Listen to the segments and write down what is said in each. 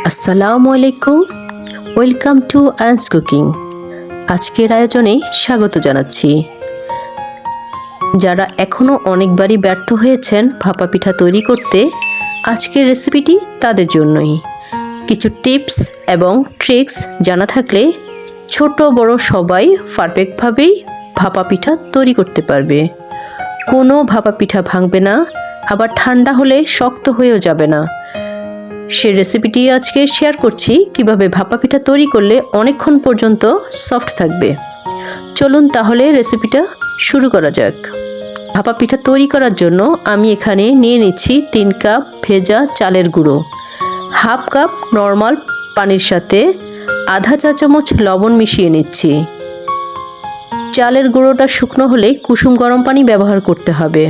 আসসালামু আলাইকুম, welcome to Ayans cooking. আজকের আয়োজনে স্বাগত জানাচ্ছি। যারা এখনও অনেকবারই ব্যর্থ হয়েছেন ভাপা পিঠা তৈরি করতে, আজকের রেসিপিটি তাদের জন্যই। কিছু টিপস এবং ট্রিক্স জানা থাকলে ছোট বড় সবাই পারফেক্টভাবেই ভাপা পিঠা তৈরি করতে পারবে। কোনো ভাপা পিঠা ভাঙবে না, আবার ঠান্ডা হলে শক্ত হয়েও যাবে না। সে রেসিপিটি আজকে শেয়ার করছি কিভাবে ভাপা পিঠা তৈরি করলে অনেকক্ষণ পর্যন্ত সফট থাকবে। চলুন তাহলে রেসিপিটা শুরু করা যাক। ভাপা পিঠা তৈরি করার জন্য আমি এখানে নিয়ে নিচ্ছি 3 কাপ ভেজা চালের গুঁড়ো, হাফ কাপ নর্মাল পানির সাথে আধা চা চামচ লবণ মিশিয়ে নিচ্ছি। চালের গুঁড়োটা শুকনো হলে কুসুম গরম পানি ব্যবহার করতে হবে।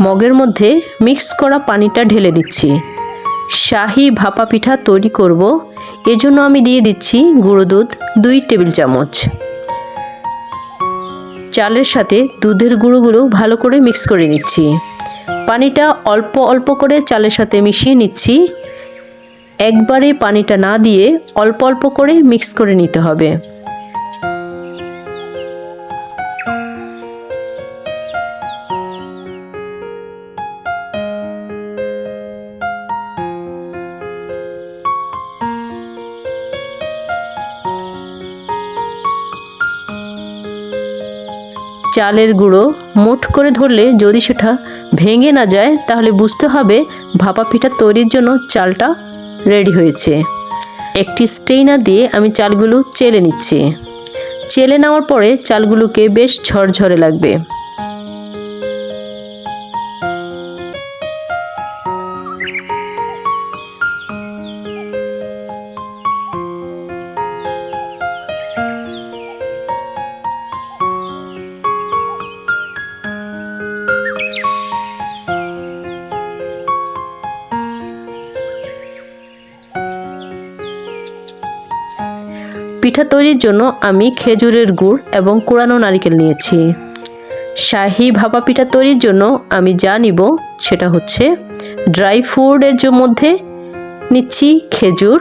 মগের মধ্যে মিক্স করা পানিটা ঢেলে দিচ্ছি। শাহি ভাপা পিঠা তৈরি করব, এজন্য আমি দিয়ে দিচ্ছি গুঁড়ো দুধ 2 টেবিল চামচ। চালের সাথে দুধের গুঁড়োগুলো ভালো করে মিক্স করে নিচ্ছি। পানিটা অল্প অল্প করে চালের সাথে মিশিয়ে নিচ্ছি। একবারে পানিটা না দিয়ে অল্প অল্প করে মিক্স করে নিতে হবে। চালের গুঁড়ো মুঠ করে ধরলে যদি সেটা ভেঙে না যায় তাহলে বুঝতে হবে ভাপা পিঠা তৈরির জন্য চালটা রেডি হয়েছে। একটি স্টেইনার দিয়ে আমি চালগুলো চেলে নিচ্ছি। চেলে নেওয়ার পরে চালগুলোকে বেশ ঝরঝরে লাগবে। পিঠা তৈরির জন্য আমি খেজুরের গুড় এবং কোড়ানো নারকেল নিয়েছি। শাহি ভাপা পিঠা তৈরির জন্য আমি যা নিব সেটা হচ্ছে ড্রাই ফ্রুটের মধ্যে নিচ্ছি খেজুর,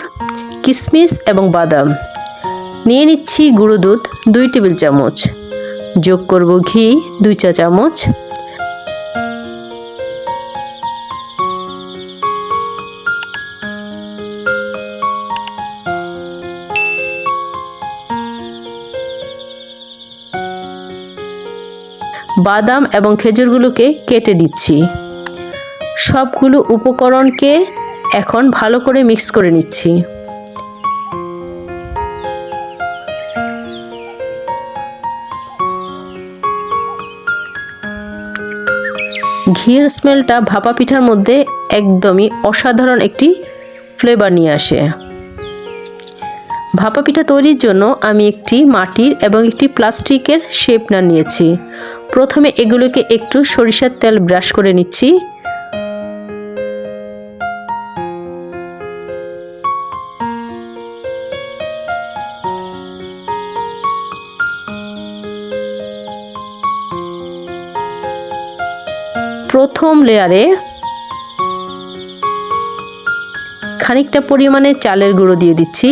কিশমিশ এবং বাদাম। নিয়ে নিচ্ছি গুঁড়ো দুধ 2 টেবিল চামচ। যোগ করব ঘি 2 চা চামচ। বাদাম এবং খেজুরগুলোকে কেটে দিচ্ছি। সবগুলো উপকরণকে এখন ভালো করে মিক্স করে নিচ্ছি। ঘির স্মেলটা ভাপা পিঠার মধ্যে একদমই অসাধারণ একটি ফ্লেভার নিয়ে আসে। ভাপা পিঠা তৈরির জন্য আমি একটি মাটির এবং একটি প্লাস্টিকের শেপনার নিয়েছি। প্রথমে এগুলোকে একটু সরিষার তেল ব্রাশ করে নিচ্ছি। প্রথম লেয়ারে খানিকটা পরিমাণে চালের গুঁড়ো দিয়ে দিচ্ছি।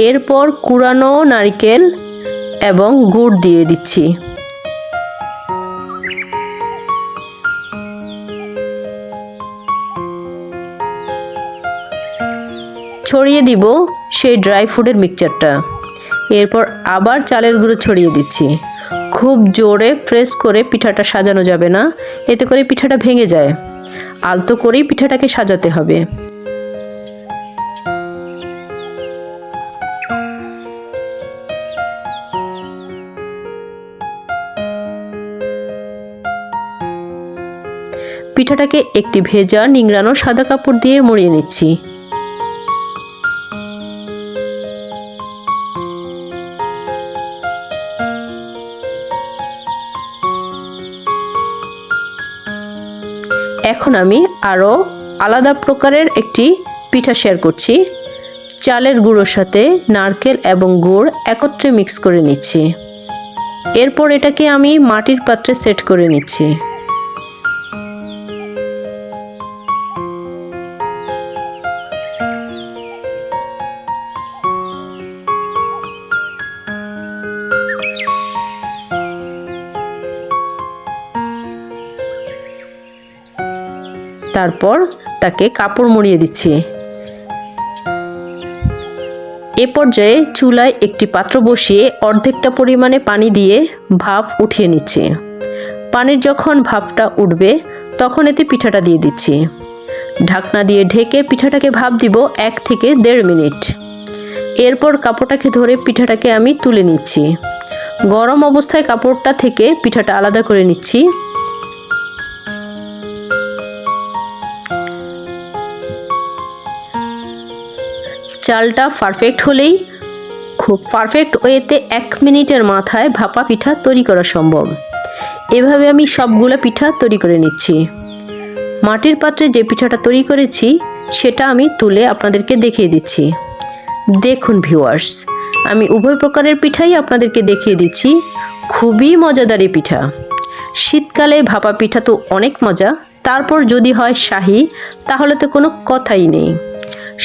এরপর কুড়ানো নারকেল এবং গুড় দিয়ে দিচ্ছি। ছড়িয়ে দিব সেই ড্রাই ফ্রুটের মিক্সচারটা। এরপর আবার চালের গুঁড়ো ছড়িয়ে দিচ্ছি। খুব জোরে প্রেস করে পিঠাটা সাজানো যাবে না, এতে করে পিঠাটা ভেঙে যায়। আলতো করেই পিঠাটাকে সাজাতে হবে। পিঠাটাকে একটি ভেজা নিংড়ানো সাদা কাপড় দিয়ে মুড়িয়ে নিচ্ছি। এখন আমি আরও আলাদা প্রকারের একটি পিঠা শেয়ার করছি। চালের গুঁড়োর সাথে নারকেল এবং গুড় একত্রে মিক্স করে নিচ্ছি। এরপর এটাকে আমি মাটির পাত্রে সেট করে নিচ্ছি। তারপর তাকে কাপড় মুড়িয়ে দিচ্ছি। এ পর্যায়ে চুলায় একটি পাত্র বসিয়ে অর্ধেকটা পরিমাণে পানি দিয়ে ভাপ উঠিয়ে নিচ্ছি। পানির যখন ভাপটা উঠবে তখন এতে পিঠাটা দিয়ে দিচ্ছি। ঢাকনা দিয়ে ঢেকে পিঠাটাকে ভাপ দিব 1 থেকে 1.5 মিনিট। এরপর কাপড়টাকে ধরে পিঠাটাকে আমি তুলে নিচ্ছি। গরম অবস্থায় কাপড়টা থেকে পিঠাটা আলাদা করে নিচ্ছি। চালটা পারফেক্ট হলেই খুব পারফেক্ট ওয়েতে 1 মিনিটের মাথায় ভাপা পিঠা তৈরি করা সম্ভব। এভাবে আমি সবগুলো পিঠা তৈরি করে নিচ্ছি। মাটির পাত্রে যে পিঠাটা তৈরি করেছি সেটা আমি তুলে আপনাদেরকে দেখিয়ে দিচ্ছি। দেখুন ভিউয়ার্স, আমি উভয় প্রকারের পিঠাই আপনাদেরকে দেখিয়ে দিচ্ছি। খুবই মজাদার এই পিঠা। শীতকালে ভাপা পিঠা তো অনেক মজা, তারপর যদি হয় শাহী তাহলে তো কোনো কথাই নেই।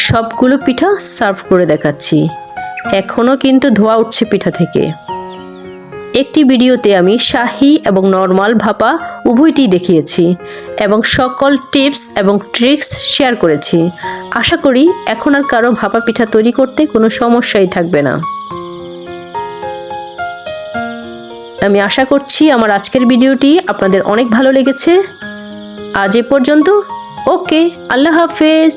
সবগুলো পিঠা সার্ভ করে দেখাচ্ছি। এখনও কিন্তু ধোঁয়া উঠছে পিঠা থেকে। একটি ভিডিওতে আমি শাহী এবং নরমাল ভাপা উভয়টি দেখিয়েছি এবং সকল টিপস এবং ট্রিক্স শেয়ার করেছি। আশা করি এখন আর কারো ভাপা পিঠা তৈরি করতে কোনো সমস্যাই থাকবে না। আমি আশা করছি আমার আজকের ভিডিওটি আপনাদের অনেক ভালো লেগেছে। আজ এ পর্যন্ত। ওকে, আল্লাহ হাফেজ।